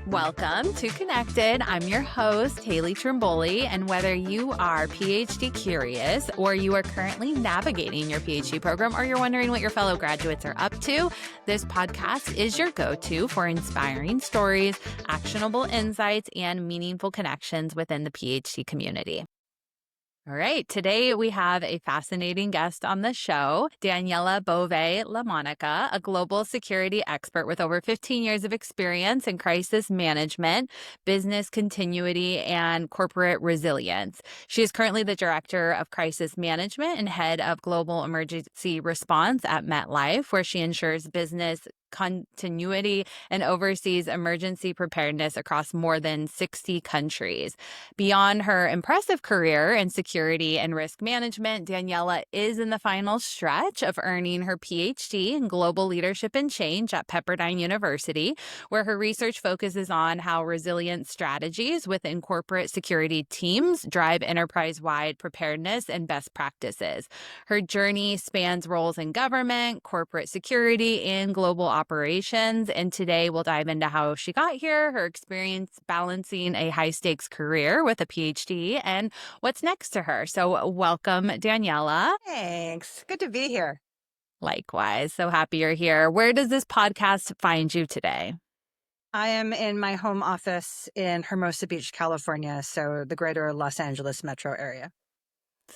Welcome to Connected. I'm your host, Haley Trimboli, and whether you are PhD curious or you are currently navigating your PhD program or you're wondering what your fellow graduates are up to, this podcast is your go-to for inspiring stories, actionable insights, and meaningful connections within the PhD community. All right. Today we have a fascinating guest on the show, Daniella Bove-LaMonica, a global security expert with over 15 years of experience in crisis management, business continuity, and corporate resilience. She is currently the director of crisis management and head of global emergency response at MetLife, where she ensures business continuity and oversees emergency preparedness across more than 60 countries. Beyond her impressive career in security and risk management, Daniella is in the final stretch of earning her PhD in global leadership and change at Pepperdine University, where her research focuses on how resilient strategies within corporate security teams drive enterprise-wide preparedness and best practices. Her journey spans roles in government, corporate security, and global operations, and today we'll dive into how she got here, her experience balancing a high-stakes career with a PhD, and what's next to her. So welcome, Daniella. Thanks. Good to be here. Likewise. So happy you're here. Where does this podcast find you today? I am in my home office in Hermosa Beach, California, so the greater Los Angeles metro area.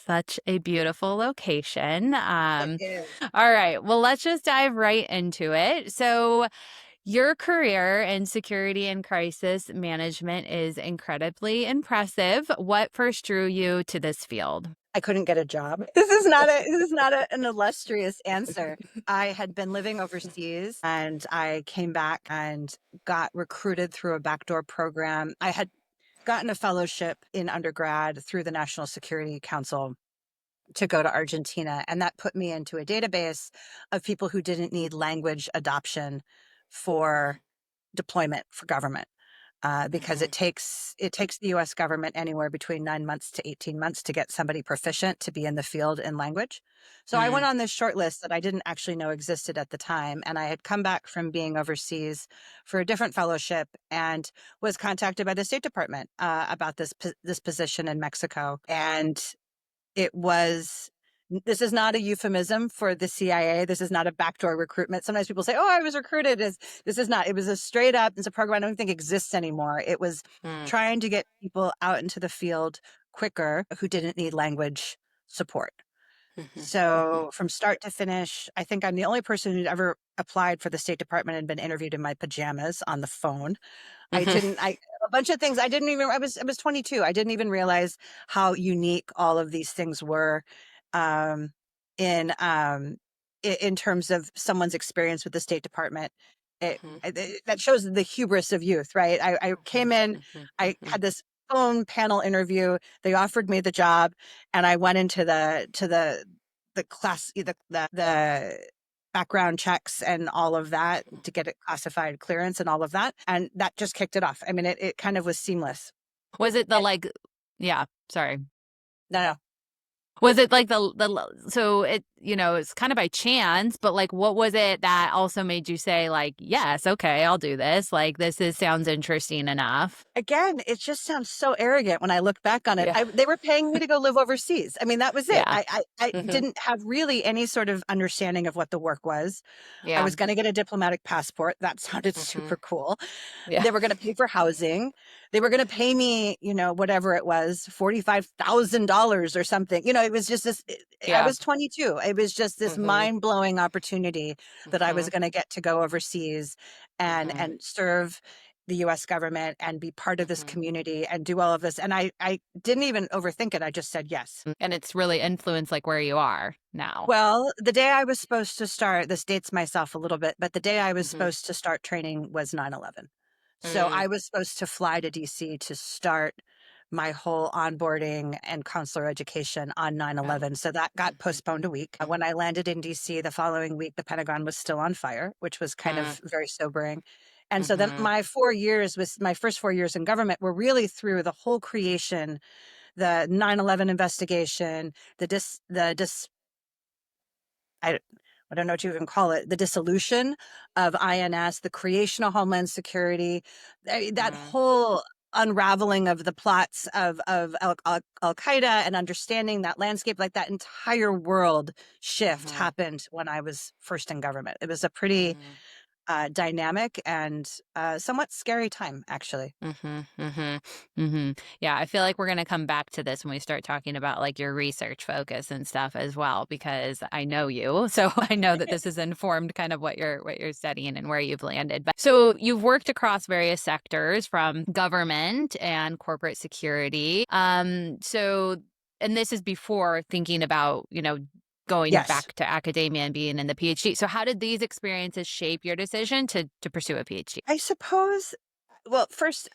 Such a beautiful location. It is. All right. Well, let's just dive right into it. So your career in security and crisis management is incredibly impressive. What first drew you to this field? I couldn't get a job. This is not an illustrious answer. I had been living overseas and I came back and got recruited through a backdoor program. I had gotten a fellowship in undergrad through the National Security Council to go to Argentina. And that put me into a database of people who didn't need language adoption for deployment for government. Because it takes the U.S. government anywhere between 9 months to 18 months to get somebody proficient to be in the field in language. So I went on this short list that I didn't actually know existed at the time. And I had come back from being overseas for a different fellowship and was contacted by the State Department about this position in Mexico. And this is not a euphemism for the CIA. This is not a backdoor recruitment. Sometimes people say, oh, I was recruited. This is not. It was a straight up, it's a program I don't think exists anymore. It was trying to get people out into the field quicker who didn't need language support. So from start to finish, I think I'm the only person who'd ever applied for the State Department and been interviewed in my pajamas on the phone. A bunch of things I was 22. I didn't even realize how unique all of these things were in terms of someone's experience with the State Department. That shows the hubris of youth, right? I came in, I had this phone panel interview. They offered me the job, and I went into the background checks and all of that to get it classified clearance and all of that, and that just kicked it off. I mean, it kind of was seamless. Was it sorry. No. Was it like so it, it's kind of by chance, but like, what was it that also made you say like, yes, okay, I'll do this. Like, sounds interesting enough. Again, it just sounds so arrogant when I look back on it. Yeah. They were paying me to go live overseas. I mean, that was it. Yeah. I didn't have really any sort of understanding of what the work was. Yeah. I was going to get a diplomatic passport. That sounded super cool. Yeah. They were going to pay for housing. They were going to pay me, whatever it was, $45,000 or something. It was just this, I was 22. It was just this mind-blowing opportunity that I was going to get to go overseas and serve the U.S. government and be part of this community and do all of this. And I didn't even overthink it. I just said yes. And it's really influenced like where you are now. Well, the day I was supposed to start, this dates myself a little bit, but the day I was supposed to start training was 9/11. So I was supposed to fly to DC to start my whole onboarding and consular education on 9/11. So that got postponed a week. When I landed in DC the following week, the Pentagon was still on fire, which was kind of very sobering. And so then my first 4 years in government were really through the whole creation, the 9/11 investigation, I don't know what you even call it, the dissolution of INS, the creation of Homeland Security, that whole unraveling of the plots of Al Qaeda and understanding that landscape, like that entire world shift happened when I was first in government. It was a pretty dynamic and somewhat scary time, actually. Yeah, I feel like we're going to come back to this when we start talking about like your research focus and stuff as well, because I know you, so I know that this has informed kind of what you're studying and where you've landed. But so you've worked across various sectors from government and corporate security. So and this is before thinking about, going Yes. back to academia and being in the PhD. So how did these experiences shape your decision to pursue a PhD? I suppose, well, first,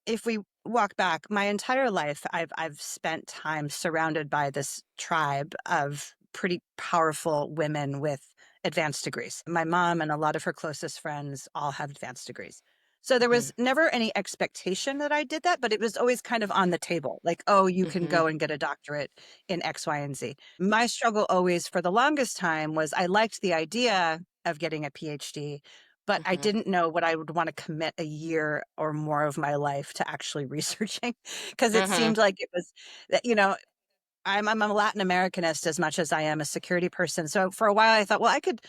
if we walk back, my entire life, I've spent time surrounded by this tribe of pretty powerful women with advanced degrees. My mom and a lot of her closest friends all have advanced degrees. So there was never any expectation that I did that, but it was always kind of on the table. Like, oh, you can go and get a doctorate in X, Y, and Z. My struggle always for the longest time was I liked the idea of getting a PhD, but I didn't know what I would want to commit a year or more of my life to actually researching, because it seemed like it was that, I'm a Latin Americanist as much as I am a security person. So for a while I thought, well, I could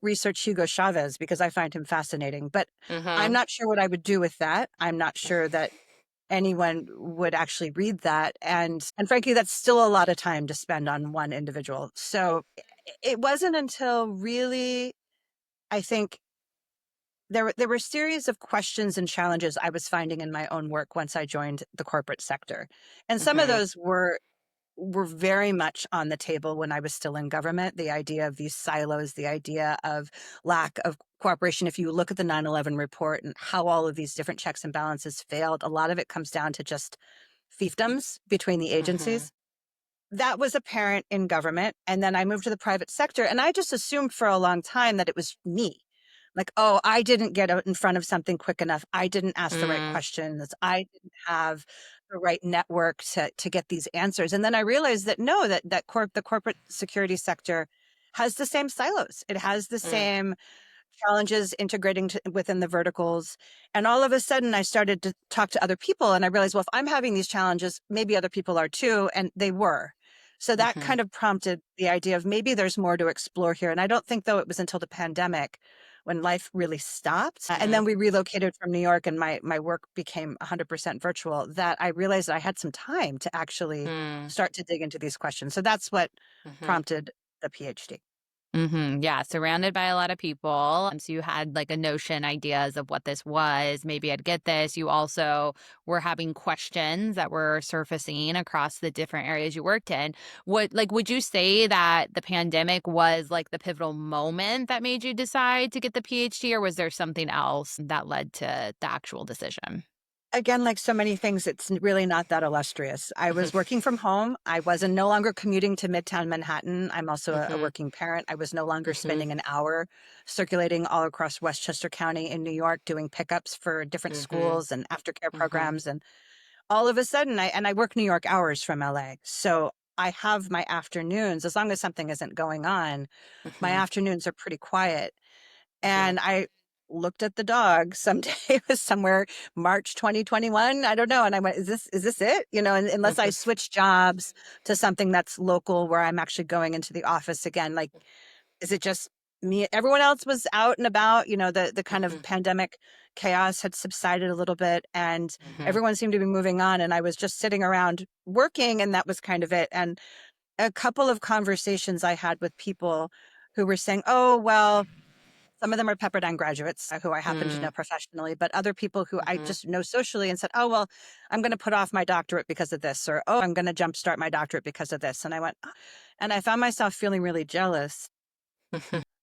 research Hugo Chavez because I find him fascinating, but I'm not sure what I would do with that. I'm not sure that anyone would actually read that. And frankly, that's still a lot of time to spend on one individual. So it wasn't until really, I think, there were a series of questions and challenges I was finding in my own work once I joined the corporate sector. And some of those were very much on the table when I was still in government. The idea of these silos, the idea of lack of cooperation. If you look at the 9/11 report and how all of these different checks and balances failed, a lot of it comes down to just fiefdoms between the agencies. That was apparent in government. And then I moved to the private sector, and I just assumed for a long time that it was me. Like, oh, I didn't get out in front of something quick enough. I didn't ask the right questions. I didn't have the right network to get these answers. And then I realized that no, the corporate security sector has the same silos. It has the same challenges integrating within the verticals. And all of a sudden I started to talk to other people, and I realized, well, if I'm having these challenges, maybe other people are too. And they were. So that kind of prompted the idea of maybe there's more to explore here. And I don't think, though, it was until the pandemic when life really stopped. And then we relocated from New York and my work became 100% virtual, that I realized that I had some time to actually start to dig into these questions. So that's what prompted the PhD. Yeah, surrounded by a lot of people. So you had like a notion, ideas of what this was. Maybe I'd get this. You also were having questions that were surfacing across the different areas you worked in. Would you say that the pandemic was like the pivotal moment that made you decide to get the PhD, or was there something else that led to the actual decision? Again, like so many things, it's really not that illustrious. I was working from home. I wasn't no longer commuting to Midtown Manhattan. I'm also a working parent. I was no longer spending an hour circulating all across Westchester County in New York doing pickups for different schools and aftercare programs. And all of a sudden, I work New York hours from LA. So I have my afternoons, as long as something isn't going on, my afternoons are pretty quiet. And I looked at the dog someday, it was somewhere March 2021, I don't know, and I went, is this it? And unless I switch jobs to something that's local where I'm actually going into the office again, like, is it just me? Everyone else was out and about, the kind of pandemic chaos had subsided a little bit, and everyone seemed to be moving on, and I was just sitting around working, and that was kind of it. And a couple of conversations I had with people who were saying, oh, well, some of them are Pepperdine graduates who I happen to know professionally, but other people who I just know socially, and said, oh, well, I'm going to put off my doctorate because of this, or, oh, I'm going to jumpstart my doctorate because of this. And I went, "Oh," and I found myself feeling really jealous.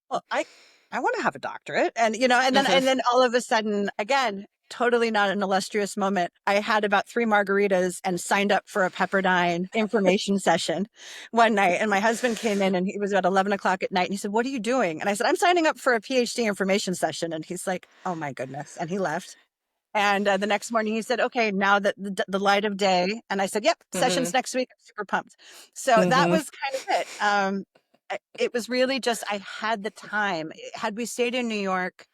Well, I want to have a doctorate. And then all of a sudden, again, totally not an illustrious moment, I had about 3 margaritas and signed up for a Pepperdine information session one night. And my husband came in, and it was about 11 o'clock at night. And he said, what are you doing? And I said, I'm signing up for a PhD information session. And he's like, oh my goodness. And he left. And the next morning he said, okay, now that the light of day. And I said, yep, sessions next week. I'm super pumped. So that was kind of it. it was really just, I had the time. Had we stayed in New York,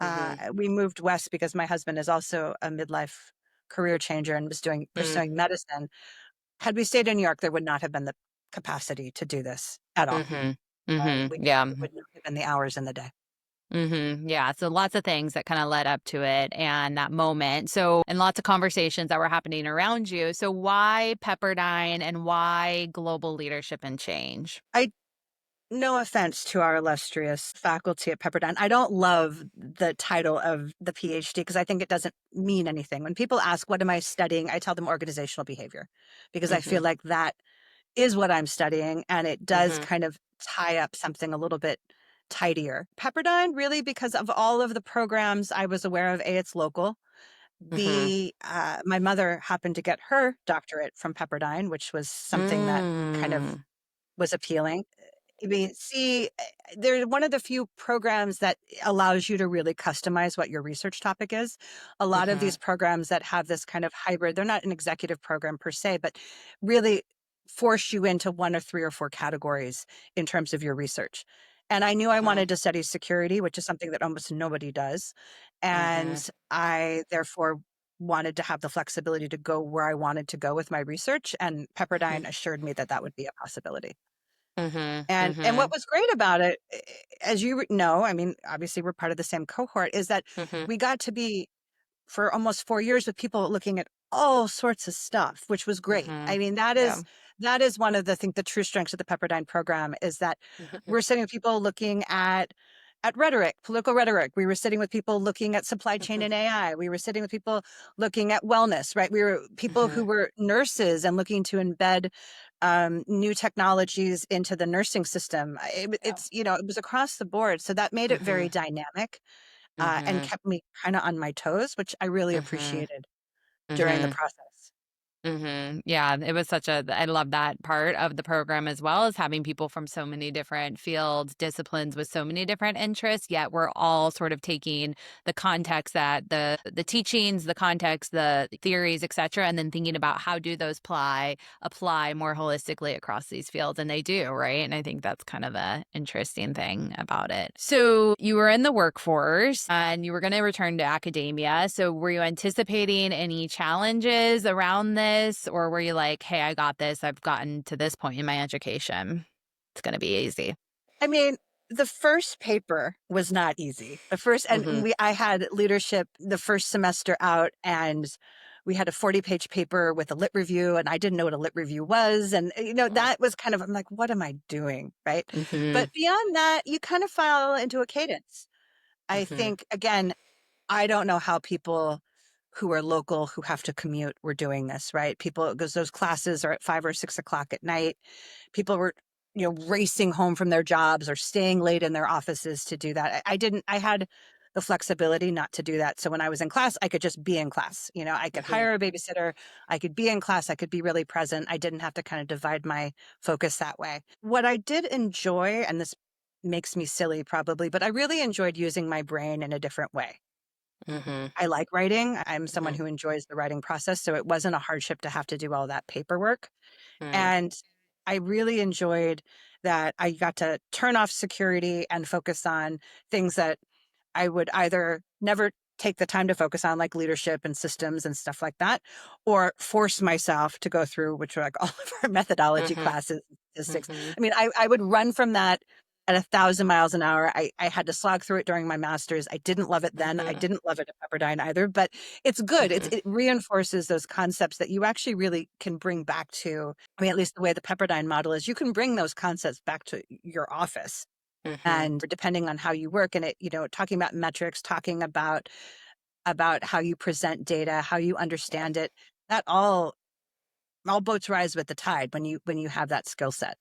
Mhm. we moved west because my husband is also a midlife career changer and was Mm. pursuing medicine. Had we stayed in New York, there would not have been the capacity to do this at all. Mhm. And Mhm. we Yeah. it would not have been the hours in the day. Yeah. So lots of things that kind of led up to it and that moment. So, and lots of conversations that were happening around you. So, why Pepperdine and why global leadership and change? I No offense to our illustrious faculty at Pepperdine. I don't love the title of the PhD because I think it doesn't mean anything. When people ask, what am I studying? I tell them organizational behavior because I feel Mhm. like that is what I'm studying. And it does Mhm. kind of tie up something a little bit tidier. Pepperdine, really, because of all of the programs I was aware of, A, it's local. Mhm. My mother happened to get her doctorate from Pepperdine, which was something that kind of Mm. was appealing. I mean, see, they're one of the few programs that allows you to really customize what your research topic is. A lot of these Mhm. programs that have this kind of hybrid, they're not an executive program per se, but really force you into one or three or four categories in terms of your research. And I knew I Mhm. wanted to study security, which is something that almost nobody does. And Mhm. I therefore wanted to have the flexibility to go where I wanted to go with my research. And Mhm. Pepperdine assured me that that would be a possibility. Mhm. And what Mhm. was great about it, as you know, I mean, obviously we're part of the same cohort, is that Mhm. we got to be for almost 4 years with people looking at all sorts of stuff, which was great. I Mhm. mean, Yeah. that is one of the think the true strengths of the Pepperdine program is that Mhm. we're sitting with people looking at rhetoric, political rhetoric. We were sitting with people looking at supply chain Mhm. and AI. We were sitting with people looking at wellness, right? We were people who Mhm. were nurses and looking to embed new technologies into the nursing system. Yeah. It's, it was across the board. So that made it very Mhm. dynamic and Mhm. kept me kind of on my toes, which I really Mhm. appreciated during the Mhm. process. Yeah, it was I love that part of the program as well as having people from so many different fields, disciplines with so many different interests, yet we're all sort of taking the context that the teachings, the context, the theories, etc., and then thinking about how do those apply more holistically across these fields. And they do, right? And I think that's kind of the interesting thing about it. So you were in the workforce and you were going to return to academia. So were you anticipating any challenges around this? Or were you like, hey, I got this. I've gotten to this point in my education. It's going to be easy. I mean, the first paper was not easy. The first, and Mhm. I had leadership the first semester out, and we had a 40-page paper with a lit review, and I didn't know what a lit review was. And, Mm. that was kind of, I'm like, what am I doing? Right. Mhm. But beyond that, you kind of fall into a cadence. I Mhm. think, again, I don't know how people who are local who have to commute were doing this, right? People, because those classes are at 5 or 6 o'clock at night. People were, racing home from their jobs or staying late in their offices to do that. I didn't, I had the flexibility not to do that. So when I was in class, I could just be in class. I could Mhm. hire a babysitter. I could be in class. I could be really present. I didn't have to kind of divide my focus that way. What I did enjoy, and this makes me silly probably, but I really enjoyed using my brain in a different way. Mhm. I like writing. I'm someone Mhm. who enjoys the writing process, so it wasn't a hardship to have to do all that paperwork. Mm. And I really enjoyed that I got to turn off security and focus on things that I would either never take the time to focus on, like leadership and systems and stuff like that, or force myself to go through, which are like all of our methodology Mhm. classes, statistics. Mhm. I mean, I would run from that at 1,000 miles an hour. I had to slog through it during my master's. I didn't love it then. I Mhm. didn't love it at Pepperdine either, but it's good. Mhm. It reinforces those concepts that you actually really can bring back to, I mean, at least the way the Pepperdine model is, you can bring those concepts back to your office Mhm. and depending on how you work and it, talking about metrics, talking about how you present data, how you Yeah. understand it, that all boats rise with the tide when you have that skill set.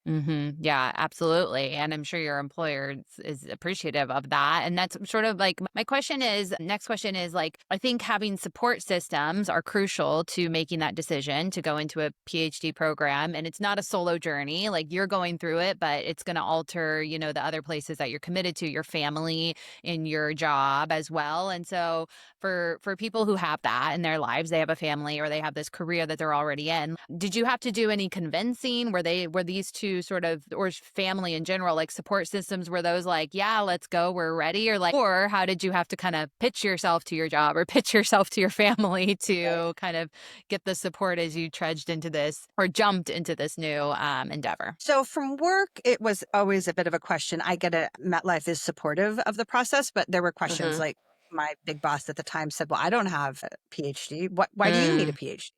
Yeah, absolutely. And I'm sure your employer is appreciative of that. And that's sort of like my question is next question is like, I think having support systems are crucial to making that decision to go into a PhD program. And it's not a solo journey. Like you're going through it, but it's going to alter, the other places that you're committed to, your family, in your job as well. And so for people who have that in their lives, they have a family or they have this career that they're already in. Did you have to do any convincing? Were these two to sort of, or family in general, like support systems? Were those like, yeah, let's go, we're ready? Or like, or how did you have to kind of pitch yourself to your job or pitch yourself to your family to kind of get the support as you trudged into this or jumped into this new endeavor? So from work, it was always a bit of a question. I get it. MetLife is supportive of the process, but there were questions Mm-hmm. like my big boss at the time said, well, I don't have a PhD. Why do you need a Mm, PhD?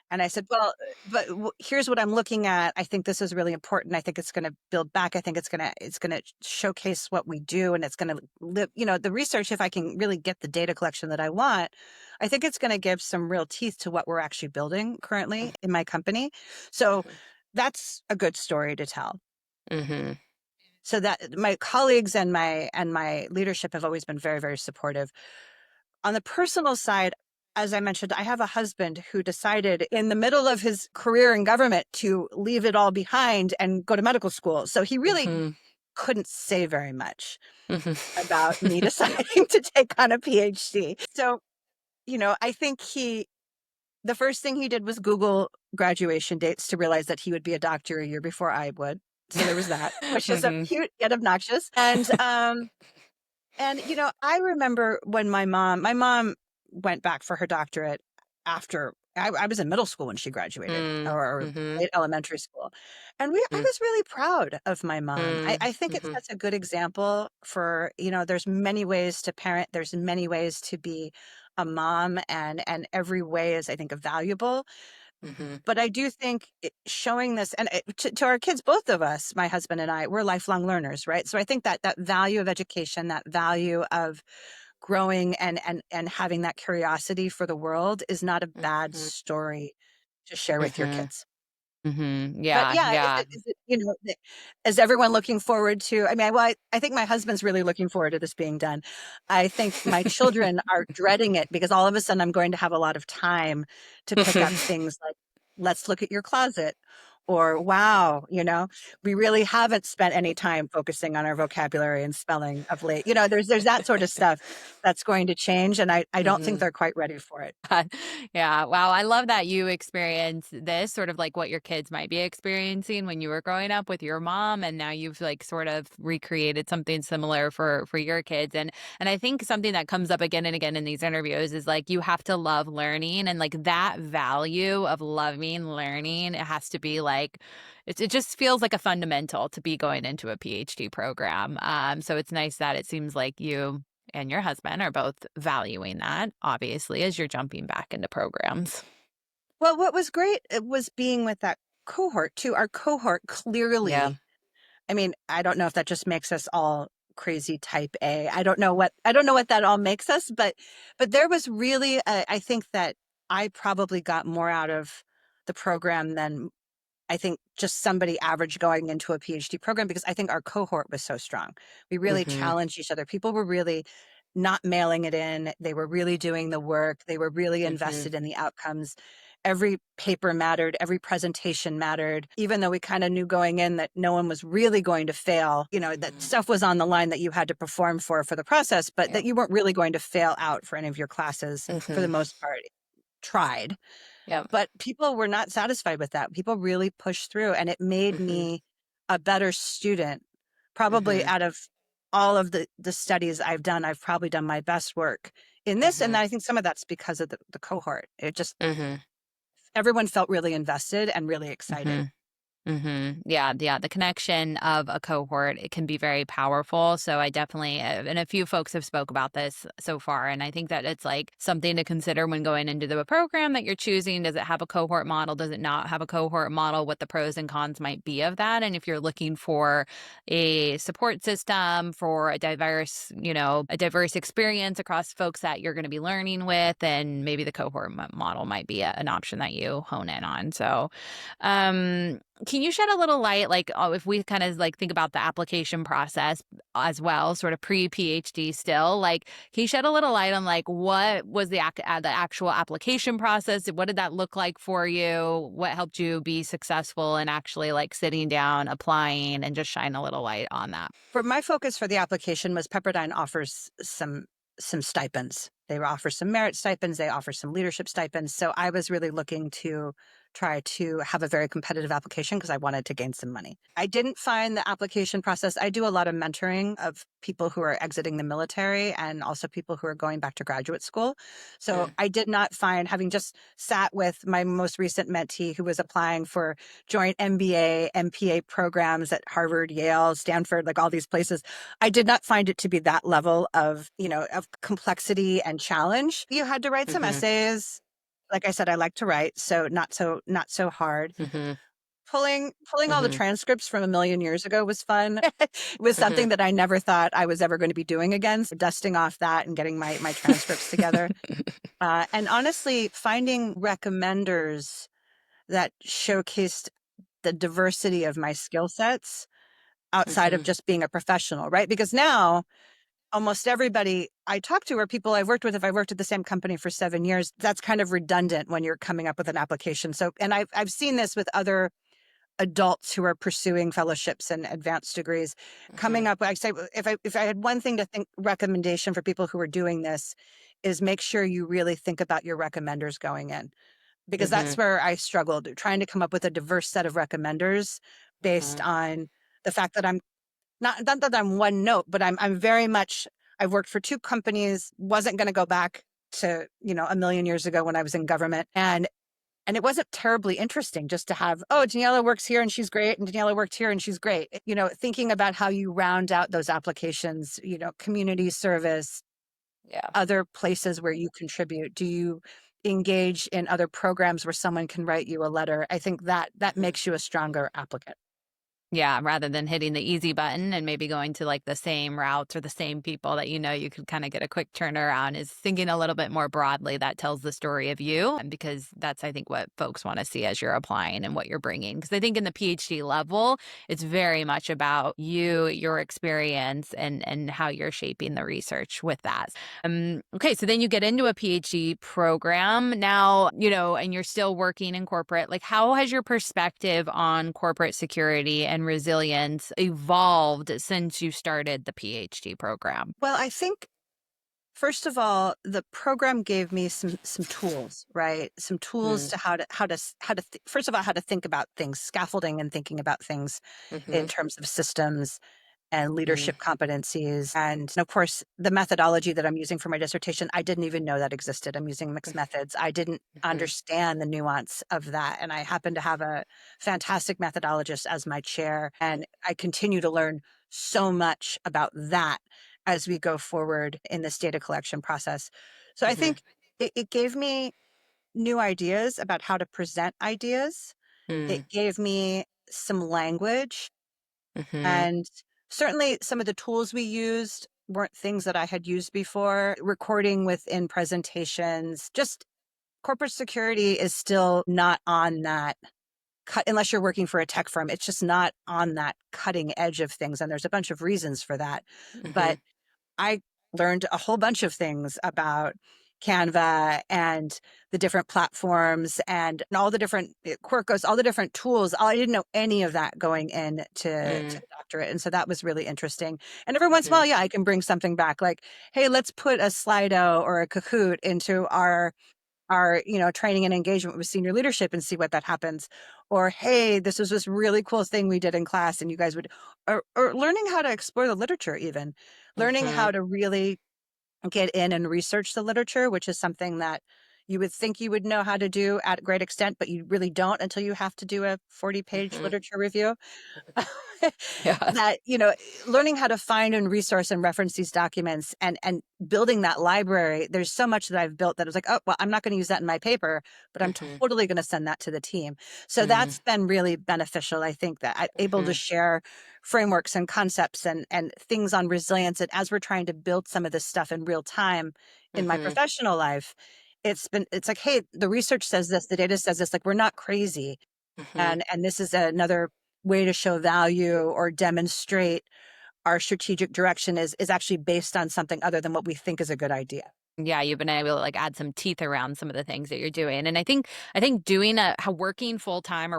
And I said, well, but here's what I'm looking at. I think this is really important. I think it's going to build back. I think it's going to showcase what we do, and it's going to live, the research. If I can really get the data collection that I want, I think it's going to give some real teeth to what we're actually building currently in my company. So that's a good story to tell. mm-hmm. So that my colleagues and my leadership have always been very, very supportive. On the personal side, as I mentioned, I have a husband who decided in the middle of his career in government to leave it all behind and go to medical school. So he really Mm-hmm. couldn't say very much about me Mm-hmm. deciding to take on a PhD. So, I think the first thing he did was Google graduation dates to realize that he would be a doctor a year before I would. So there was that, which is a Mm-hmm. cute yet obnoxious. And I remember when my mom went back for her doctorate after I was in middle school when she graduated, or Mm-hmm. late elementary school. And I was really proud of my mom. I think it Mm-hmm. sets a good example for, there's many ways to parent. There's many ways to be a mom, and every way is, I think, valuable. Mm-hmm. But I do think showing this, and to our kids, both of us, my husband and I, we're lifelong learners, right? So I think that value of education, that value of growing and having that curiosity for the world is not a bad Mm-hmm. story to share with your Mm-hmm. kids. Mm-hmm. But Yeah, yeah, yeah. is it, is everyone looking forward to, I mean, I think my husband's really looking forward to this being done. I think my children are dreading it because all of a sudden I'm going to have a lot of time to pick up things like, let's look at your closet, or wow, we really haven't spent any time focusing on our vocabulary and spelling of late. There's that sort of stuff that's going to change. And I don't think Mm-hmm. they're quite ready for it. Yeah. Wow. I love that you experienced this sort of like what your kids might be experiencing when you were growing up with your mom. And now you've like sort of recreated something similar for your kids. And I think something that comes up again and again in these interviews is like you have to love learning, and like that value of loving learning, it has to be like it just feels like a fundamental to be going into a PhD program. So it's nice that it seems like you and your husband are both valuing that, obviously, as you're jumping back into programs. Well, what was great was being with that cohort too. Our cohort Yeah. clearly, I mean, I don't know if that just makes us all crazy type A. I don't know what that all makes us, but there was really I think that I probably got more out of the program than I think just somebody average going into a PhD program, because I think our cohort was so strong. We really Mm-hmm. challenged each other. People were really not mailing it in. They were really doing the work. They were really Mm-hmm. invested in the outcomes. Every paper mattered. Every presentation mattered. Even though we kind of knew going in that no one was really going to fail, that Mm-hmm. stuff was on the line that you had to perform for the process, but that Yep. you weren't really going to fail out for any of your classes for the Mm-hmm. most part. Tried. Yep. But people were not satisfied with that. People really pushed through, and it made Mm-hmm. me a better student. Probably Mm-hmm. out of all of the studies I've done, I've probably done my best work in this. And Mm-hmm. I think some of that's because of the cohort. It just, Mm-hmm. everyone felt really invested and really Mm-hmm. excited. Yeah, yeah. The connection of a cohort, it can be very powerful. So I definitely, and a few folks have spoke about this so far, and I think that it's like something to consider when going into the program that you're choosing. Does it have a cohort model? Does it not have a cohort model? What the pros and cons might be of that? And if you're looking for a support system for a diverse experience across folks that you're going to be learning with, then maybe the cohort model might be an option that you hone in on. So, can you shed a little light, like, if we kind of like think about the application process as well, sort of pre-PhD still, like, can you shed a little light on like what was the actual application process? What did that look like for you? What helped you be successful in actually like sitting down, applying, and just shine a little light on that? For my focus for the application was Pepperdine offers some stipends. They offer some merit stipends. They offer some leadership stipends. So I was really looking to try to have a very competitive application because I wanted to gain some money. I didn't find the application process. I do a lot of mentoring of people who are exiting the military and also people who are going back to graduate school. So I did not find, having just sat with my most recent mentee who was applying for joint MBA, MPA programs at Harvard, Yale, Stanford, like all these places, I did not find it to be that level of, of complexity and challenge. You had to write some essays. Like I said, I like to write, so not so hard. Pulling all the transcripts from a million years ago was fun. It was something that I never thought I was ever going to be doing again. So dusting off that and getting my transcripts together. And honestly, finding recommenders that showcased the diversity of my skill sets outside of just being a professional, right? Because now almost everybody I talk to are people I've worked with. If I worked at the same company for 7 years, that's kind of redundant when you're coming up with an application. So, and I've seen this with other adults who are pursuing fellowships and advanced degrees, coming up. I say, if I had one thing to think, recommendation for people who are doing this, is make sure you really think about your recommenders going in, because that's where I struggled, trying to come up with a diverse set of recommenders based on the fact that I'm not that I'm one note, but I'm very much, I've worked for 2 companies, wasn't going to go back to, a million years ago when I was in government. And it wasn't terribly interesting just to have, oh, Daniella works here and she's great, and Daniella worked here and she's great. Thinking about how you round out those applications, community service, other places where you contribute. Do you engage in other programs where someone can write you a letter? I think that makes you a stronger applicant. Yeah, rather than hitting the easy button and maybe going to like the same routes or the same people that you could kind of get a quick turnaround, is thinking a little bit more broadly that tells the story of you. And because that's, I think, what folks want to see as you're applying and what you're bringing. Because I think in the PhD level, it's very much about you, your experience, and how you're shaping the research with that. Okay, so then you get into a PhD program now, and you're still working in corporate. Like, how has your perspective on corporate security and resilience evolved since you started the PhD program? Well, I think, first of all, the program gave me some tools, right? Some tools to first of all, how to think about things, scaffolding and thinking about things in terms of systems and leadership competencies. And of course, the methodology that I'm using for my dissertation, I didn't even know that existed. I'm using mixed methods. I didn't understand the nuance of that. And I happen to have a fantastic methodologist as my chair. And I continue to learn so much about that as we go forward in this data collection process. So I think it gave me new ideas about how to present ideas. It gave me some language, and certainly some of the tools we used weren't things that I had used before. Recording within presentations, just corporate security is still not on that cut, unless you're working for a tech firm. It's just not on that cutting edge of things. And there's a bunch of reasons for that. But I learned a whole bunch of things about Canva and the different platforms and all the different Quirkos, all the different tools. I didn't know any of that going in to the doctorate. And so that was really interesting. And every once in a while, I can bring something back like, hey, let's put a Slido or a Kahoot into our training and engagement with senior leadership and see what that happens. Or, hey, this was this really cool thing we did in class, and you guys would, or learning how to explore the literature, even learning how to really get in and research the literature, which is something that you would think you would know how to do at a great extent, but you really don't until you have to do a 40-page literature review. Yeah. That, learning how to find and resource and reference these documents and building that library. There's so much that I've built that I was like, oh, well, I'm not going to use that in my paper, but I'm totally going to send that to the team. So that's been really beneficial. I think that I'm able to share frameworks and concepts and things on resilience. And as we're trying to build some of this stuff in real time in my professional life, it's like, hey, the research says this, the data says this, like, we're not crazy. And this is another way to show value or demonstrate our strategic direction is actually based on something other than what we think is a good idea. Yeah, you've been able to like add some teeth around some of the things that you're doing. And I think doing working full time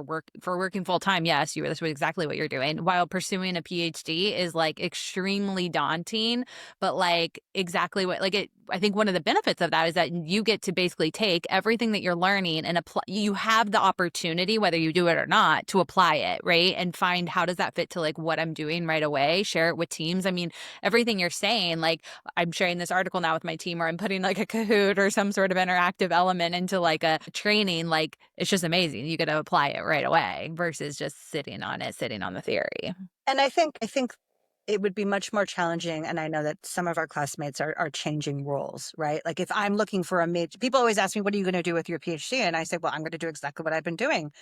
working full time, yes, that's exactly what you're doing, while pursuing a PhD is like extremely daunting, but like exactly what, like, it I think one of the benefits of that is that you get to basically take everything that you're learning and apply. You have the opportunity, whether you do it or not, to apply it, right? And find how does that fit to like what I'm doing right away, share it with teams. I mean, everything you're saying, like I'm sharing this article now with my team, or I'm putting like a Kahoot or some sort of interactive element into like a training, like it's just amazing. You get to apply it right away versus just sitting on it, sitting on the theory. And I think it would be much more challenging. And I know that some of our classmates are changing roles, right? Like if I'm looking for a major, people always ask me, what are you going to do with your PhD? And I say, well, I'm going to do exactly what I've been doing,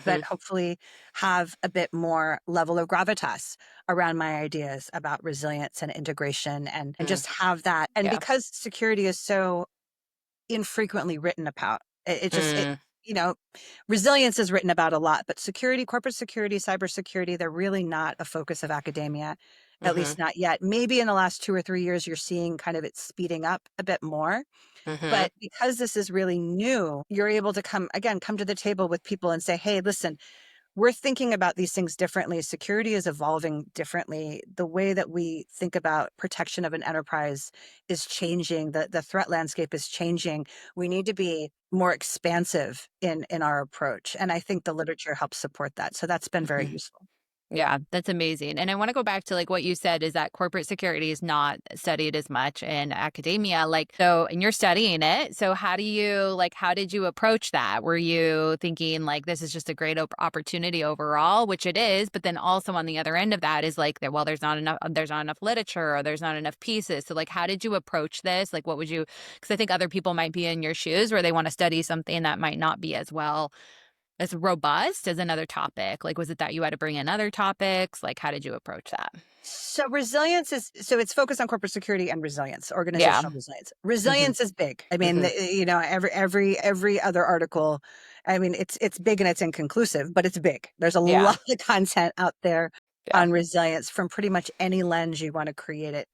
but hopefully have a bit more level of gravitas around my ideas about resilience and integration and just have that. And Yeah. because security is so infrequently written about, it just, you know, resilience is written about a lot, but security, corporate security, cybersecurity, they're really not a focus of academia, at least not yet. Maybe in the last 2 or 3 years, you're seeing kind of it speeding up a bit more. But because this is really new, you're able to come to the table with people and say, hey, listen, we're thinking about these things differently. Security is evolving differently. The way that we think about protection of an enterprise is changing. The threat landscape is changing. We need to be more expansive in our approach. And I think the literature helps support that. So that's been very useful. Yeah, that's amazing. And I want to go back to like what you said is that corporate security is not studied as much in academia. Like, so, and you're studying it. So how did you approach that? Were you thinking like, this is just a great opportunity overall, which it is, but then also on the other end of that is like, well, there's not enough literature or there's not enough pieces. So like, how did you approach this? Like, what would you, because I think other people might be in your shoes where they want to study something that might not be as well as robust as another topic? Like, was it that you had to bring in other topics? Like, how did you approach that? So it's focused on corporate security and resilience, Yeah. organizational resilience. Resilience is big. I mean, every other article, I mean, it's big and it's inconclusive, but it's big. There's a lot of content out there on resilience from pretty much any lens you want to create it.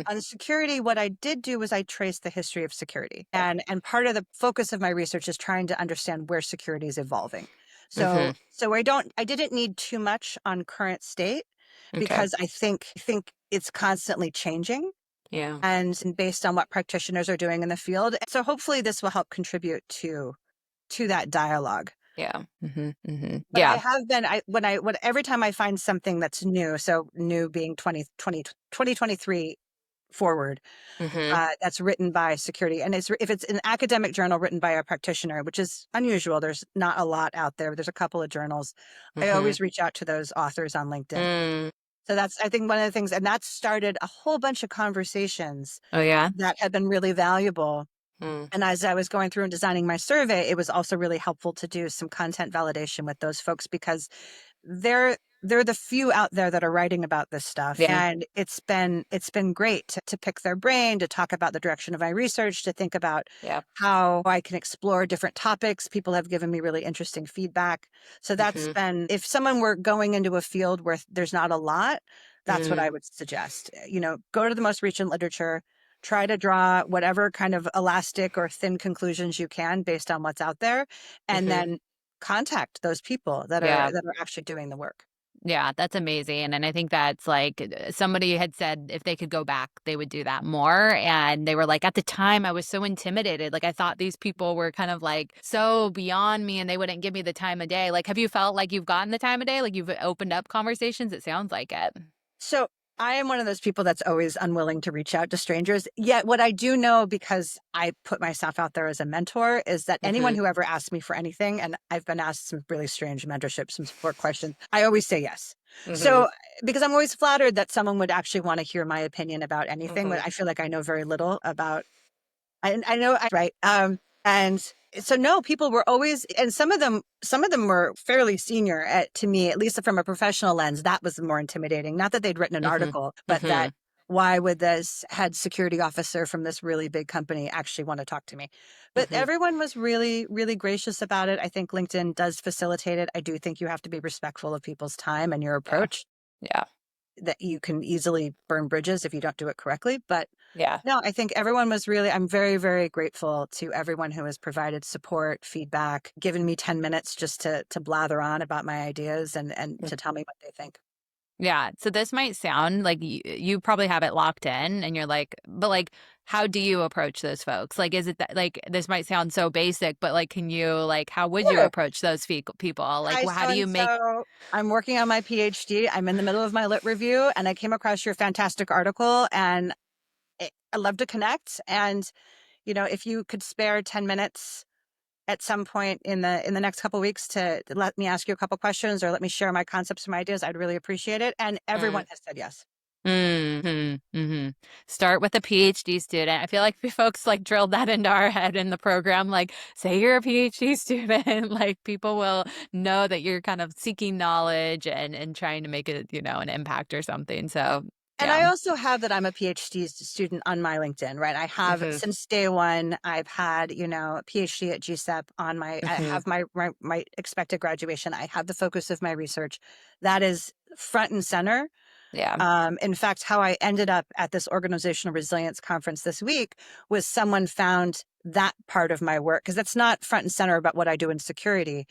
On security, what I did do was I traced the history of security. And part of the focus of my research is trying to understand where security is evolving. So I didn't need too much on current state because I think it's constantly changing. Yeah. And based on what practitioners are doing in the field. So hopefully this will help contribute to that dialogue. Yeah. But I have been, every time I find something that's new, so new being 2023 forward, that's written by security. And if it's an academic journal written by a practitioner, which is unusual, there's not a lot out there. There's a couple of journals. I always reach out to those authors on LinkedIn. So that's, I think, one of the things, and that started a whole bunch of conversations Oh, yeah. that have been really valuable. And as I was going through and designing my survey, it was also really helpful to do some content validation with those folks because they're the few out there that are writing about this stuff. Yeah. And it's been great to pick their brain, to talk about the direction of my research, to think about how I can explore different topics. People have given me really interesting feedback. So that's been, if someone were going into a field where there's not a lot, that's what I would suggest. Go to the most recent literature, try to draw whatever kind of elastic or thin conclusions you can based on what's out there, and then contact those people that are actually doing the work. Yeah, that's amazing. And I think that's like somebody had said if they could go back, they would do that more. And they were like, at the time, I was so intimidated. Like, I thought these people were kind of like so beyond me and they wouldn't give me the time of day. Like, have you felt like you've gotten the time of day? Like, you've opened up conversations? It sounds like it. So I am one of those people that's always unwilling to reach out to strangers. Yet what I do know, because I put myself out there as a mentor, is that anyone who ever asks me for anything, and I've been asked some really strange mentorship, some support questions, I always say yes. So because I'm always flattered that someone would actually want to hear my opinion about anything, but I feel like I know very little about, I know, right. And so no, people were always, and some of them were fairly senior to me, at least from a professional lens. That was more intimidating. Not that they'd written an article, but that why would this head security officer from this really big company actually want to talk to me? But everyone was really, really gracious about it. I think LinkedIn does facilitate it. I do think you have to be respectful of people's time and your approach. Yeah. That you can easily burn bridges if you don't do it correctly. But Yeah. no, I think everyone was really, I'm very, very grateful to everyone who has provided support, feedback, given me 10 minutes just to blather on about my ideas and to tell me what they think. Yeah. So this might sound like you probably have it locked in and you're like, but like, how do you approach those folks? Like, is it that, like, this might sound so basic, but like, can you, like, how would you Sure. approach those people? Like, Hi, how do you make, so-and-so. I'm working on my PhD. I'm in the middle of my lit review, and I came across your fantastic article, and I love to connect. And, if you could spare 10 minutes at some point in the next couple of weeks to let me ask you a couple questions or let me share my concepts and my ideas, I'd really appreciate it. And everyone has said yes. Start with a PhD student. I feel like folks like drilled that into our head in the program, like, say you're a PhD student, like people will know that you're kind of seeking knowledge and trying to make it, an impact or something. So And yeah. I also have that I'm a PhD student on my LinkedIn, right? I have since day one, I've had, a PhD at GCEP on I have my expected graduation. I have the focus of my research. That is front and center. Yeah. In fact, how I ended up at this organizational resilience conference this week was someone found that part of my work, because that's not front and center about what I do in security.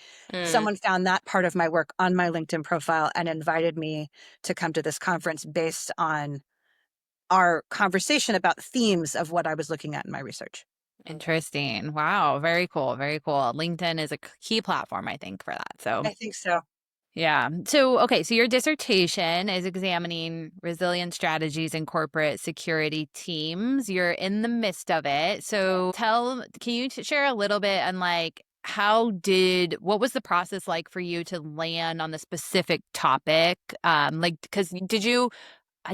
Someone found that part of my work on my LinkedIn profile and invited me to come to this conference based on our conversation about themes of what I was looking at in my research. Interesting. Wow. Very cool. Very cool. LinkedIn is a key platform, I think, for that. So I think so. yeah. So, okay. So your dissertation is examining resilient strategies in corporate security teams. You're in the midst of it. So can you share a little bit on like, what was the process like for you to land on the specific topic? Like, because did you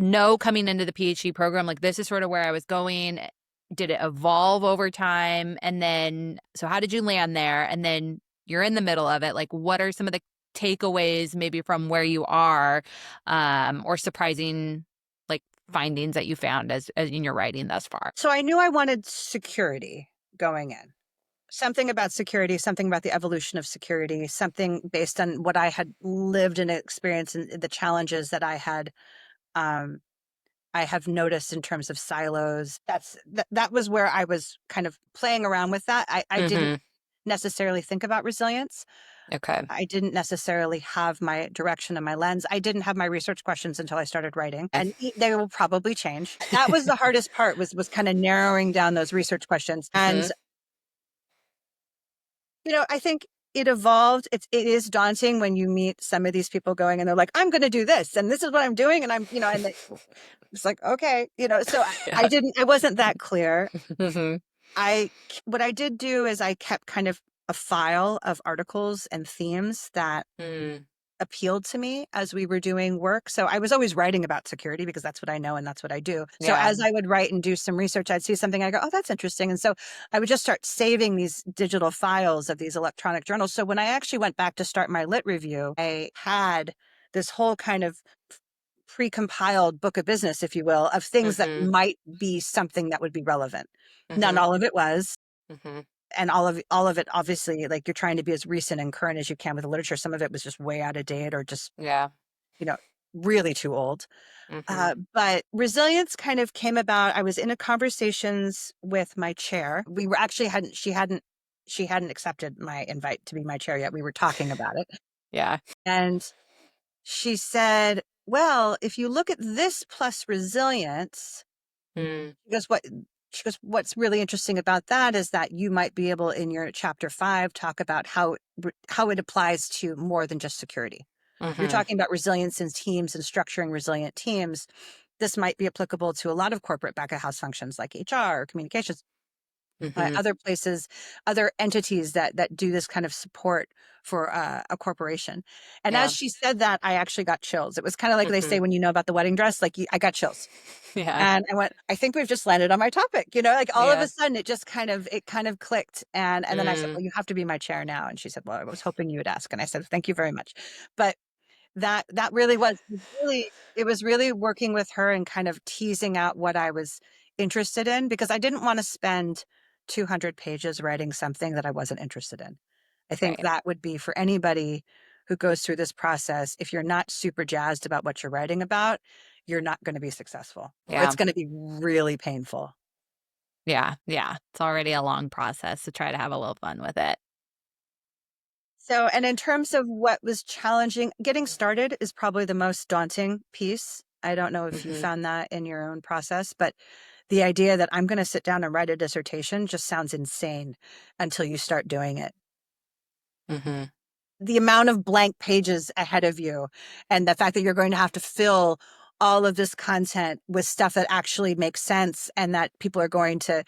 know coming into the PhD program, like this is sort of where I was going? Did it evolve over time? And then, so how did you land there? And then you're in the middle of it. Like, what are some of the takeaways maybe from where you are, or surprising like findings that you found as in your writing thus far? So I knew I wanted security going in. Something about security, something about the evolution of security, something based on what I had lived and experienced and the challenges that I have noticed in terms of silos. That was where I was kind of playing around with that. I didn't necessarily think about resilience. Okay. I didn't necessarily have my direction and my lens. I didn't have my research questions until I started writing, and they will probably change. That was the hardest part, was kind of narrowing down those research questions. And I think it evolved. It is daunting when you meet some of these people going and they're like, I'm going to do this and this is what I'm doing, and it's like, okay, so I wasn't that clear. What I did do is I kept kind of a file of articles and themes that appealed to me as we were doing work. So I was always writing about security because that's what I know and that's what I do. So as I would write and do some research, I'd see something, I go, oh, that's interesting. And so I would just start saving these digital files of these electronic journals. So when I actually went back to start my lit review, I had this whole kind of pre-compiled book of business, if you will, of things that might be something that would be relevant. Not all of it was. And all of it, obviously, like, you're trying to be as recent and current as you can with the literature. Some of it was just way out of date or just, really too old. But resilience kind of came about. I was in a conversations with my chair. We were actually she hadn't accepted my invite to be my chair yet. We were talking about it. Yeah. And she said, well, if you look at this plus resilience, she goes, what's really interesting about that is that you might be able, in your chapter 5, talk about how it applies to more than just security. You're talking about resilience in teams and structuring resilient teams. This might be applicable to a lot of corporate back of house functions like HR or communications. Other places, other entities that do this kind of support for a corporation. And as she said that, I actually got chills. It was kind of like they say when you know about the wedding dress, like I got chills. Yeah. And I went, I think we've just landed on my topic, like all of a sudden it just kind of clicked. And then I said, well, you have to be my chair now. And she said, well, I was hoping you would ask. And I said, thank you very much. But that really it was really working with her and kind of teasing out what I was interested in, because I didn't want to spend 200 pages writing something that I wasn't interested in. I think that would be for anybody who goes through this process. If you're not super jazzed about what you're writing about, you're not going to be successful. Or it's going to be really painful. Yeah. It's already a long process, to try to have a little fun with it. So, and in terms of what was challenging, getting started is probably the most daunting piece. I don't know if you found that in your own process, but the idea that I'm going to sit down and write a dissertation just sounds insane until you start doing it. Mm-hmm. The amount of blank pages ahead of you and the fact that you're going to have to fill all of this content with stuff that actually makes sense and that people are going to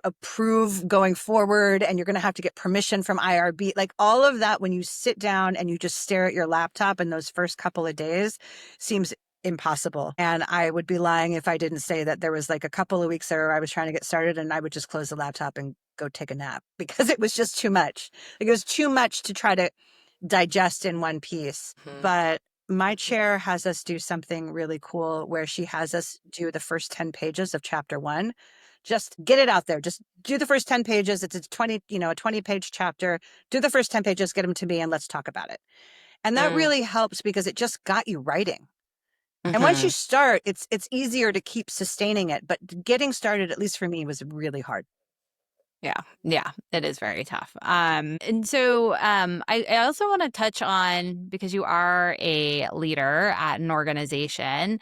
approve going forward, and you're going to have to get permission from IRB, like all of that, when you sit down and you just stare at your laptop in those first couple of days, seems impossible. And I would be lying if I didn't say that there was like a couple of weeks there where I was trying to get started and I would just close the laptop and go take a nap because it was just too much. Like, it was too much to try to digest in one piece. Mm-hmm. But my chair has us do something really cool where she has us do the first 10 pages of chapter 1. Just get it out there. Just do the first 10 pages. It's a 20-page chapter. Do the first 10 pages, get them to me, and let's talk about it. And that really helps because it just got you writing. And once you start, it's easier to keep sustaining it. But getting started, at least for me, was really hard. Yeah, it is very tough. And so I also want to touch on, because you are a leader at an organization,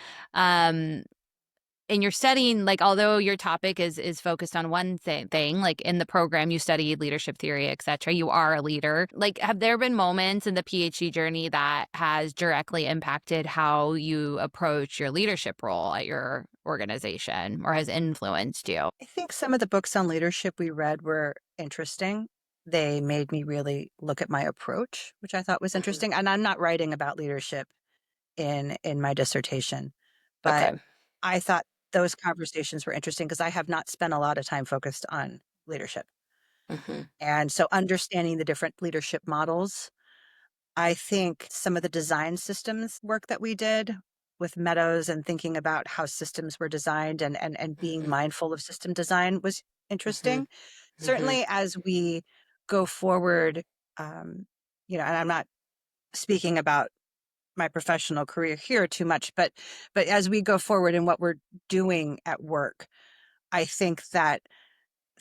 and you're studying, like, although your topic is focused on one thing, like in the program you study leadership theory, etc., you are a leader. Like, have there been moments in the PhD journey that has directly impacted how you approach your leadership role at your organization or has influenced you? I think some of the books on leadership we read were interesting. They made me really look at my approach, which I thought was interesting. And I'm not writing about leadership in my dissertation, but Okay. I thought those conversations were interesting because I have not spent a lot of time focused on leadership. Mm-hmm. And so understanding the different leadership models, I think some of the design systems work that we did with Meadows and thinking about how systems were designed and being mindful of system design was interesting. Certainly as we go forward, um, and I'm not speaking about my professional career here too much, but as we go forward in what we're doing at work, I think that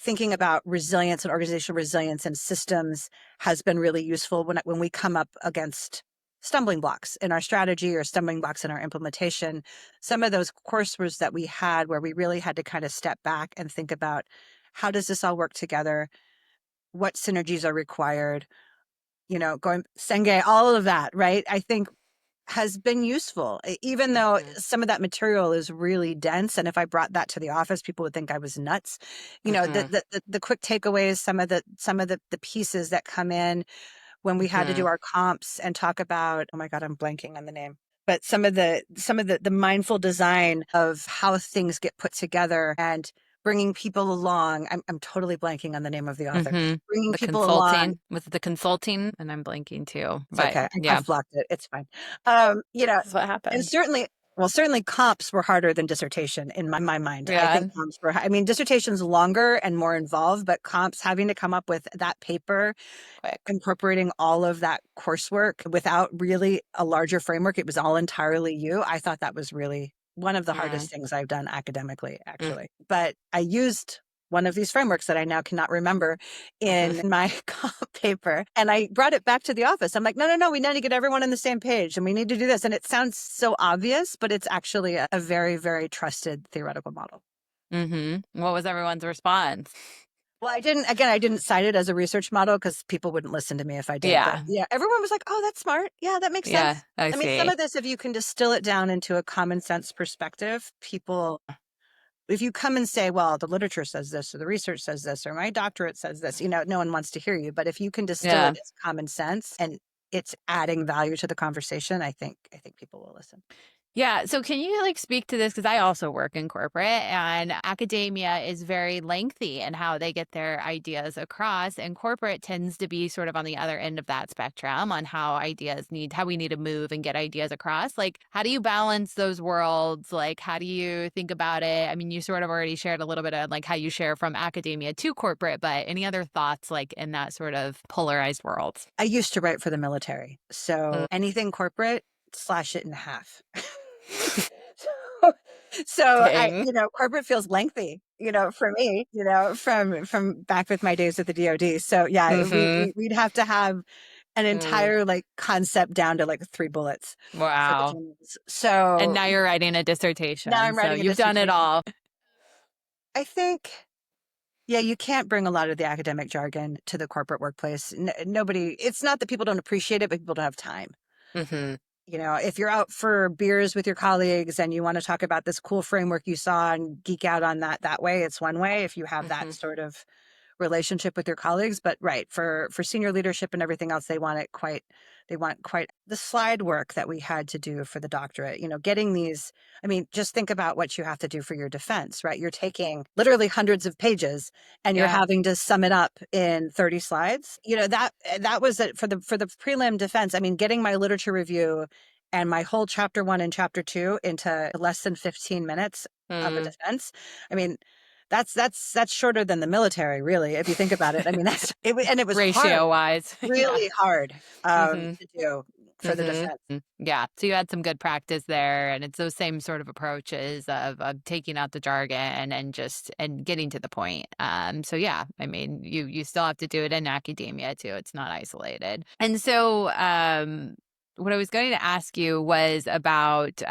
thinking about resilience and organizational resilience and systems has been really useful when we come up against stumbling blocks in our strategy or stumbling blocks in our implementation. Some of those coursework that we had where we really had to kind of step back and think about, how does this all work together? What synergies are required? Going Senge, all of that, right? I think has been useful, even though some of that material is really dense. And if I brought that to the office, people would think I was nuts. The quick takeaways, some of the pieces that come in when we had to do our comps and talk about, oh my God, I'm blanking on the name. But some of the mindful design of how things get put together and bringing people along. I'm totally blanking on the name of the author. Bringing The people along. consulting, with the consulting, and I'm blanking too. It's But okay. yeah, I've blocked it. It's fine. that's what And happens. certainly comps were harder than dissertation in my mind. I Yeah. think dissertation's longer and more involved, but comps, having to come up with that paper, Quick. incorporating all of that coursework without really a larger framework, it was all entirely you. I thought that was really one of the hardest things I've done academically, actually. But I used one of these frameworks that I now cannot remember in my comp paper. And I brought it back to the office. I'm like, no, we need to get everyone on the same page and we need to do this. And it sounds so obvious, but it's actually a very, very trusted theoretical model. What was everyone's response? Well, I didn't cite it as a research model because people wouldn't listen to me if I did. Yeah. But yeah, everyone was like, oh, that's smart. Yeah, that makes Yeah, sense. I mean, see. some of this, if you can distill it down into a common sense perspective, if you come and say, well, the literature says this, or the research says this, or my doctorate says this, no one wants to hear you. But if you can distill it as common sense and it's adding value to the conversation, I think people will listen. Yeah. So can you speak to this? Because I also work in corporate, and academia is very lengthy in how they get their ideas across. And corporate tends to be sort of on the other end of that spectrum on how we need to move and get ideas across. Like, how do you balance those worlds? Like, how do you think about it? I mean, you sort of already shared a little bit of how you share from academia to corporate, but any other thoughts in that sort of polarized world? I used to write for the military. So anything corporate, slash it in half. So corporate feels lengthy, for me, from back with my days at the DoD. So yeah, we'd have to have an entire concept down to 3 bullets. Wow. For the journals. So And now you're writing a dissertation. now I'm writing so a you've done it dissertation. all. I think, yeah, you can't bring a lot of the academic jargon to the corporate workplace. Nobody, it's not that people don't appreciate it, but people don't have time. Mm-hmm. If you're out for beers with your colleagues and you want to talk about this cool framework you saw and geek out on that way, it's one way if you have that Mm-hmm. sort of relationship with your colleagues. But right, for senior leadership and everything else, they want quite the slide work that we had to do for the doctorate, getting these. I mean, just think about what you have to do for your defense, right? You're taking literally hundreds of pages and you're Yeah. having to sum it up in 30 slides. That was it for the prelim defense. I mean, getting my literature review and my whole chapter 1 and chapter 2 into less than 15 minutes of a Mm. defense. I mean, that's shorter than the military, really, if you think about it. I mean, and it was hard, Ratio wise. Yeah. really hard Mm-hmm. to do for the defense. Mm-hmm. Yeah. So you had some good practice there. And it's those same sort of approaches of taking out the jargon and getting to the point. So yeah, I mean, you still have to do it in academia too. It's not isolated. And so what I was going to ask you was about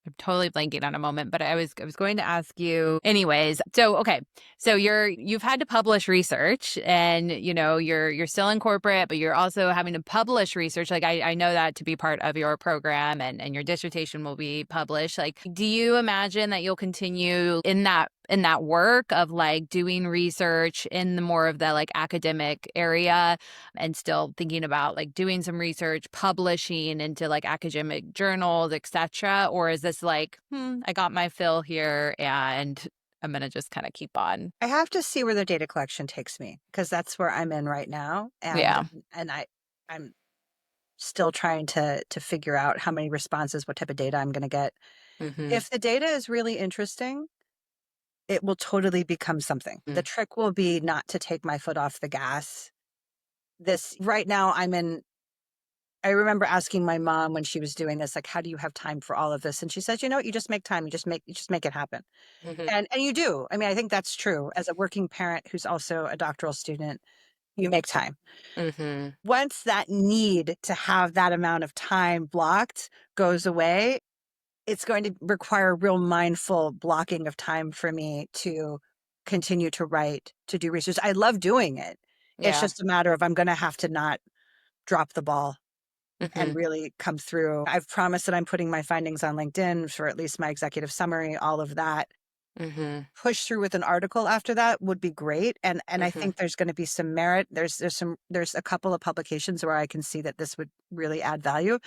I'm totally blanking on a moment, but I was going to ask you anyways. So okay. So you've had to publish research and you're still in corporate, but you're also having to publish research. Like I know that to be part of your program and your dissertation will be published. Like, do you imagine that you'll continue in that work of like doing research in the more of the like academic area and still thinking about like doing some research, publishing into like academic journals, etc.? Or is this like, I got my fill here and I'm going to just kind of keep on? I have to see where the data collection takes me because that's where I'm in right now, and Yeah. I'm still trying to figure out how many responses, what type of data I'm going to get. Mm-hmm. If the data is really interesting, it will totally become something. The trick will be not to take my foot off the gas. This right now, I remember asking my mom when she was doing this, like, how do you have time for all of this? And she says, you just make time. You just make it happen. Mm-hmm. And you do. I mean, I think that's true. As a working parent who's also a doctoral student, you make time. Mm-hmm. Once that need to have that amount of time blocked goes away, it's going to require real mindful blocking of time for me to continue to write, to do research. I love doing it. It's Yeah. just a matter of I'm going to have to not drop the ball Mm-hmm. and really come through. I've promised that I'm putting my findings on LinkedIn for at least my executive summary, all of that. Mm-hmm. Push through with an article after that would be great. And I Mm-hmm. think there's going to be some merit. There's a couple of publications where I can see that this would really add value,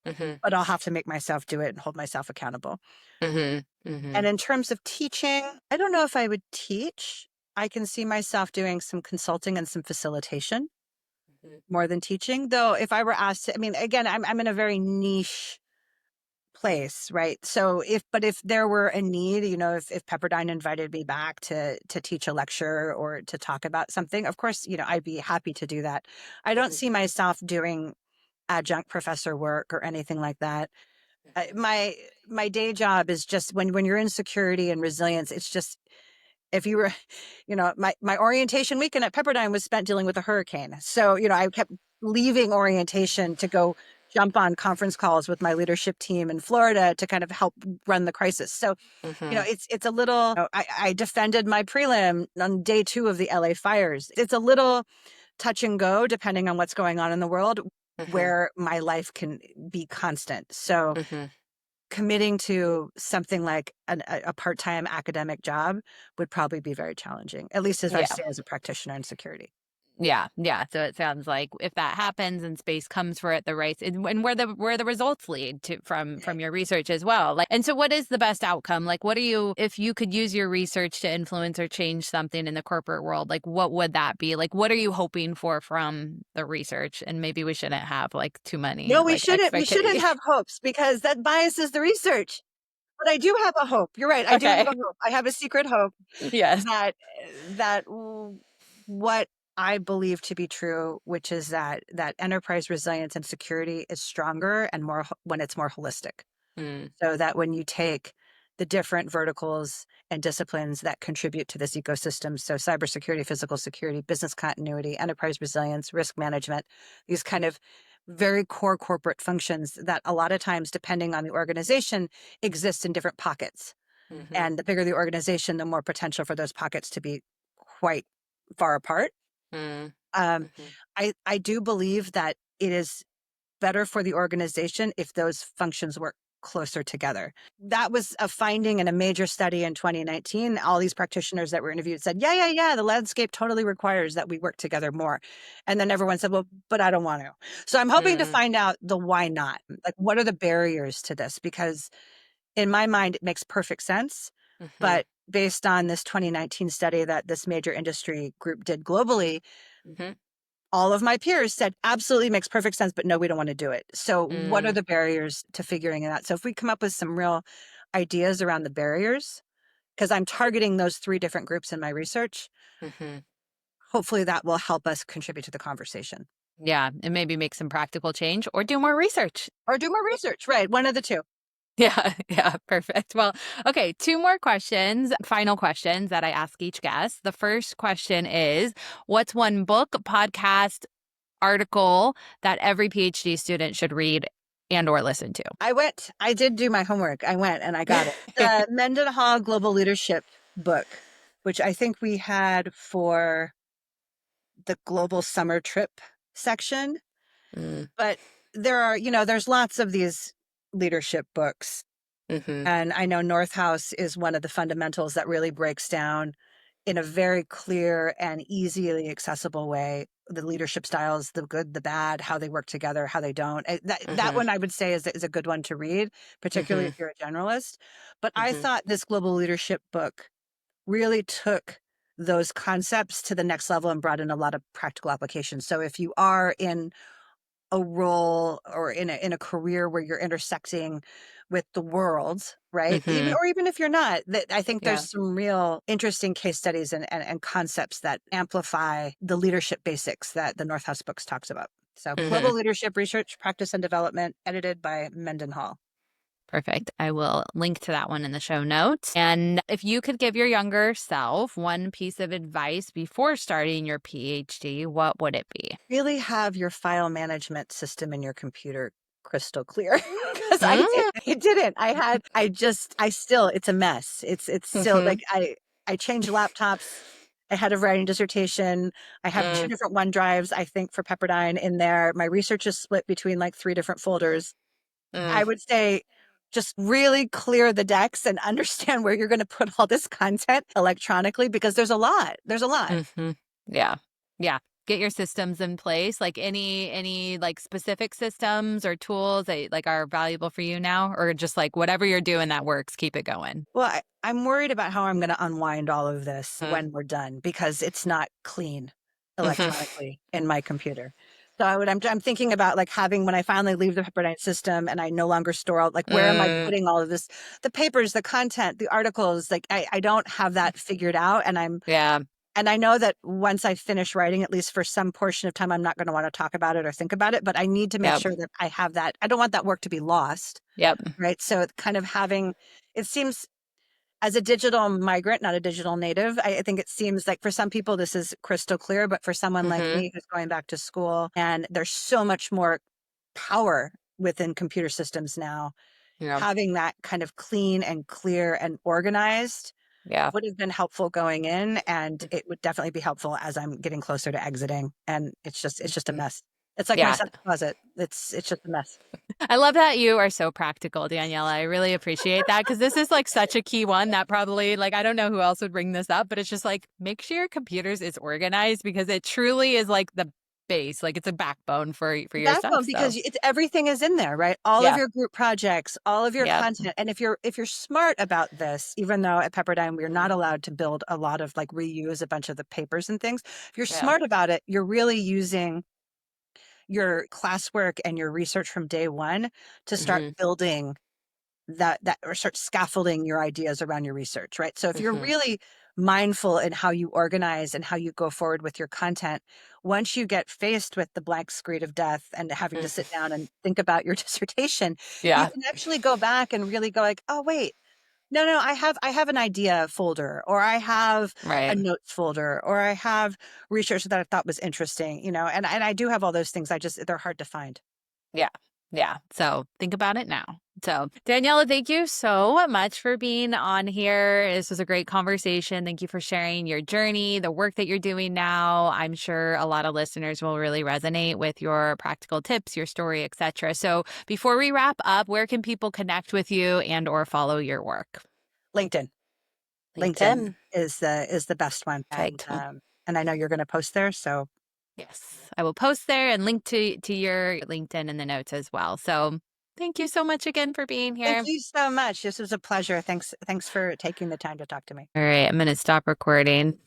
Mm-hmm. but I'll have to make myself do it and hold myself accountable. Mm-hmm. Mm-hmm. And in terms of teaching, I don't know if I would teach. I can see myself doing some consulting and some facilitation more than teaching. Though if I were asked to, I mean, again, I'm in a very niche place, right? So if there were a need, if Pepperdine invited me back to teach a lecture or to talk about something, of course, I'd be happy to do that. I don't see myself doing adjunct professor work or anything like that. My day job is just when you're in security and resilience, it's just if you were, my orientation weekend at Pepperdine was spent dealing with a hurricane. So, I kept leaving orientation to go jump on conference calls with my leadership team in Florida to kind of help run the crisis. So, Mm-hmm. it's a little, I defended my prelim on day 2 of the LA fires. It's a little touch and go depending on what's going on in the world Mm-hmm. where my life can be constant. So Mm-hmm. committing to something like a part-time academic job would probably be very challenging, at least as I Yeah. stay as a practitioner in security. Yeah, yeah. So it sounds like if that happens and space comes for it, the race and where the results lead to from your research as well. Like, and so what is the best outcome? Like, what are you if you could use your research to influence or change something in the corporate world? Like, what would that be? Like, what are you hoping for from the research? And maybe we shouldn't have like too many No, we like shouldn't. We shouldn't expectations. have hopes because that biases the research. But I do have a hope. You're right. I do have Okay. a hope. I have a secret hope Yes. that that what I believe to be true, which is that enterprise resilience and security is stronger and more when it's more holistic. Mm. So that when you take the different verticals and disciplines that contribute to this ecosystem, so cybersecurity, physical security, business continuity, enterprise resilience, risk management, these kind of very core corporate functions that a lot of times, depending on the organization, exist in different pockets. Mhm. And the bigger the organization, the more potential for those pockets to be quite far apart. Mm. Um, Mhm. I do believe that it is better for the organization if those functions work closer together. That was a finding in a major study in 2019. All these practitioners that were interviewed said, yeah, the landscape totally requires that we work together more. And then everyone said, well, but I don't want to. So I'm hoping to Mm. find out the why not. Like, what are the barriers to this? Because in my mind, it makes perfect sense. Mhm. But based on this 2019 study that this major industry group did globally, Mhm. all of my peers said absolutely makes perfect sense, but no, we don't want to do it. So what are Mm. the barriers to figuring it out? So if we come up with some real ideas around the barriers, because I'm targeting those 3 different groups in my research, Mhm. hopefully that will help us contribute to the conversation. Yeah, and maybe make some practical change or do more research. Or do more research, right? One of the two. Yeah, yeah, perfect. Well, okay, 2 more questions, final questions that I ask each guest. The first question is, what's one book, podcast, article that every PhD student should read and or listen to? I did do my homework. I went and I got it. The Mendenhall Global Leadership book, which I think we had for the global summer trip section. Mm. But there's lots of these leadership books. Mhm. And I know North House is one of the fundamentals that really breaks down in a very clear and easily accessible way the leadership styles, the good, the bad, how they work together, how they don't. That Mhm. one I would say is a good one to read, particularly Mhm. if you're a generalist. But I Mhm. thought this global leadership book really took those concepts to the next level and brought in a lot of practical applications. So if you are in a role or in a career where you're intersecting with the world, right? Mhm. Even if you're not, that I think Yeah. there's some real interesting case studies and concepts that amplify the leadership basics that the North House books talks about. So Global Mhm. Leadership Research, Practice and Development, edited by Mendenhall. Perfect. I will link to that one in the show notes. And if you could give your younger self one piece of advice before starting your PhD, what would it be? Really have your file management system in your computer crystal clear because Mm. I didn't. I still, it's a mess. It's still like Mhm. I changed laptops ahead of writing dissertation. I have 2 Mm. different OneDrives, I think, for Pepperdine in there. My research is split between like 3 different folders. I Mm. would say just really clear the decks and understand where you're going to put all this content electronically because there's a lot. There's a lot. Mhm. Yeah. Yeah. Get your systems in place. Like any like specific systems or tools that like are valuable for you now, or just like whatever you're doing that works, keep it going. Well, I'm worried about how I'm going to unwind all of this Mm. when we're done because it's not clean Mhm. electronically in my computer. So I'm thinking about like having when I finally leave the Pepperdine system and I no longer store all like where am I Mm. putting all of this, the papers, the content, the articles. Like I don't have that figured out, Yeah. and I know that once I finish writing, at least for some portion of time, I'm not going to want to talk about it or think about it. But I need to make Yep. sure that I have that. I don't want that work to be lost, Yep. right? So it's kind of having. It seems as a digital migrant, not a digital native, I think it seems like for some people this is crystal clear, but for someone like Mhm. me who's going back to school and there's so much more power within computer systems now, Yeah. having that kind of clean and clear and organized Yeah. would have been helpful going in, and it would definitely be helpful as I'm getting closer to exiting. And it's just a Mhm. mess. It's like my Yeah. son's closet. It's just a mess. I love that you are so practical, Daniela. I really appreciate that because this is like such a key one that probably like I don't know who else would bring this up, but it's just like make sure your computers is organized because it truly is like the base, like it's a backbone for your stuff. Backbone So because it's everything is in there, right? All of Yeah. your group projects, all of your yeah, content. And if you're smart about this, even though at Pepperdine we're Mhm. not allowed to build a lot of like reuse a bunch of the papers and things, if you're Yeah. smart about it, you're really using your classwork and your research from day one to start Mhm. building that or start scaffolding your ideas around your research, right? So if you're Mhm. really mindful in how you organize and how you go forward with your content, once you get faced with the blank screen of death and having to sit Mhm. down and think about your dissertation, you Yeah. can actually go back and really go like, oh wait, no, I have an idea folder, or I have a Right. notes folder, or I have research that I thought was interesting, and I do have all those things. They're hard to find. yeah, yeah. So think about it now. So, Daniella, thank you so much for being on here. This was a great conversation. Thank you for sharing your journey, the work that you're doing now. I'm sure a lot of listeners will really resonate with your practical tips, your story, etc. So, before we wrap up, where can people connect with you and or follow your work? LinkedIn. LinkedIn is the best one. Perfect. And I know you're going to post there. So Yes, I will post there and link to your LinkedIn in the notes as well. So thank you so much again for being here. thank you so much. This was a pleasure. Thanks for taking the time to talk to me. All right, I'm going to stop recording.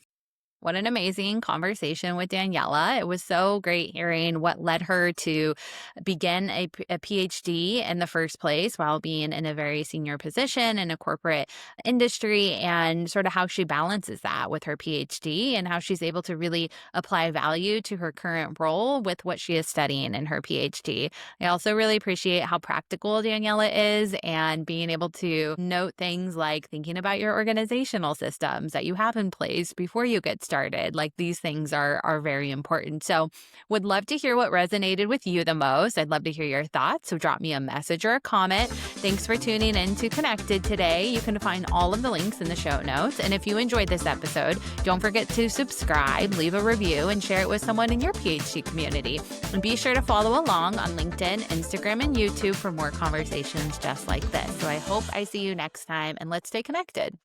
What an amazing conversation with Daniella. It was so great hearing what led her to begin a PhD in the first place while being in a very senior position in a corporate industry, and sort of how she balances that with her PhD and how she's able to really apply value to her current role with what she is studying in her PhD. I also really appreciate how practical Daniella is and being able to note things like thinking about your organizational systems that you have in place before you get started. Like, these things are very important. So would love to hear what resonated with you the most. I'd love to hear your thoughts. So drop me a message or a comment. Thanks for tuning in to Connected today. You can find all of the links in the show notes. And if you enjoyed this episode, don't forget to subscribe, leave a review, and share it with someone in your PhD community. And be sure to follow along on LinkedIn, Instagram, and YouTube for more conversations just like this. So I hope I see you next time, and let's stay connected.